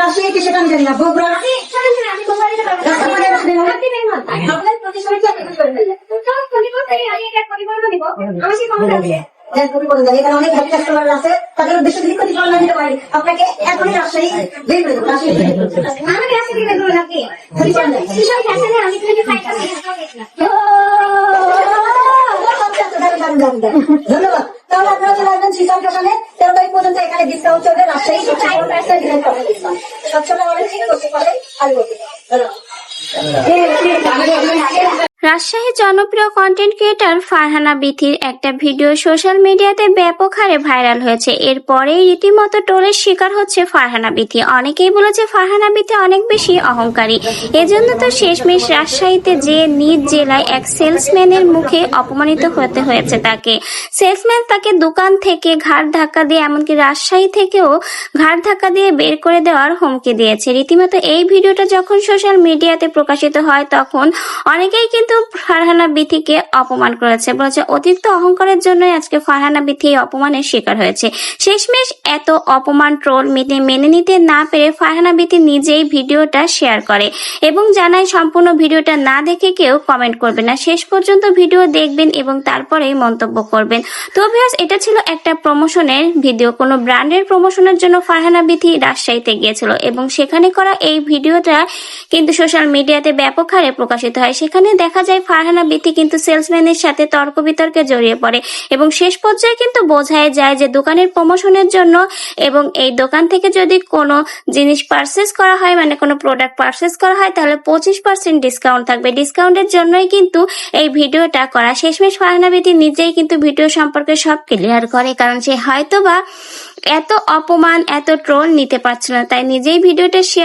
রাজশাহী কি সেটা আমি জানি না, বগুড়া এখানে অনেক হ্যাপি কাস্টমার আছে, তাদের উদ্দেশ্যে যদি ক্ষতিপূরণ না দিতে পারি আপনাকে এখনই রাজশাহী বের করে দেবো। রাজশাহী ধন্যবাদ। তাহলে আপনারা চলে আসবেন শ্রীকান্ত ফ্যাশনে, 13 তারিখ পর্যন্ত এখানে ডিসকাউন্ট চলবে। রাজশাহী স্বচ্ছতা অনেক ঠিক করতে পারে আর বলতে রাজশাহীর জনপ্রিয় কন্টেন্ট ক্রিয়েটর ফারহানা বিথির একটা ভিডিও সোশ্যাল মিডিয়াতে ব্যাপক হারে ভাইরাল হয়েছে। এরপরেই রীতিমতো ট্রোলের শিকার হচ্ছে ফারহানা বিথি। অনেকেই বলেছে ফারহানা বিথি অনেক বেশি অহংকারী, এজন্য তো শেষমেশ রাজশাহীতে যে নিজ জেলায় এক সেলসম্যানের মুখে অপমানিত হতে হয়েছে তাকে। সেলসম্যান তাকে দোকান থেকে ঘাড় ধাক্কা দিয়ে, এমনকি রাজশাহী থেকেও ঘাড় ধাক্কা দিয়ে বের করে দেওয়ার হুমকি দিয়েছে। রীতিমতো এই ভিডিওটা যখন সোশ্যাল মিডিয়াতে প্রকাশিত হয় তখন অনেকেই কিন্তু ফারহানা বিথিকে অপমান করেছে, বলেছে অতিরিক্ত অহংকারের জন্যই আজকে ফারহানা বিথি এই অপমানের শিকার হয়েছে। শেষমেশ এত অপমান ট্রোল মেনে নিতে না পেরে ফারহানা বিথি নিজেই ভিডিওটা শেয়ার করে এবং জানায় সম্পূর্ণ ভিডিওটা না দেখে কেউ কমেন্ট করবে না, শেষ পর্যন্ত ভিডিও দেখবেন এবং তারপরেই মন্তব্য করবেন। তো ভিউয়ার্স, এটা ছিল একটা প্রমোশনের ভিডিও। কোনো ব্র্যান্ডের প্রমোশনের জন্য ফারহানা বিথি রাজশাহীতে গিয়েছিল এবং সেখানে করা এই ভিডিওটা কিন্তু সোশ্যাল মিডিয়াতে ব্যাপক হারে প্রকাশিত হয়। সেখানে দেখা যায় ফারহানা বিথি কিন্তু সেলসম্যানের সাথে তর্ক বিতর্কে জড়িয়ে পড়ে এবং শেষ পর্যায়ে কিন্তু বোঝাই যায় যে দোকানের প্রমোশনের জন্য এবং এই দোকান থেকে যদি কোনো জিনিস পারচেস করা হয়, মানে কোনো প্রোডাক্ট পারচেস করা হয়, তাহলে 25% ডিসকাউন্ট থাকবে। ডিসকাউন্টের জন্যই কিন্তু এই ভিডিওটা করা। শেষমেশ ফারহানা বিথি নিজেই কিন্তু ভিডিও সম্পর্কে সব ক্লিয়ার করে, কারণ সে হয়তোবা এত অপমান এত ট্রোল নিতে পারছিল না, তাই নিজেই ভিডিওটা শেয়ার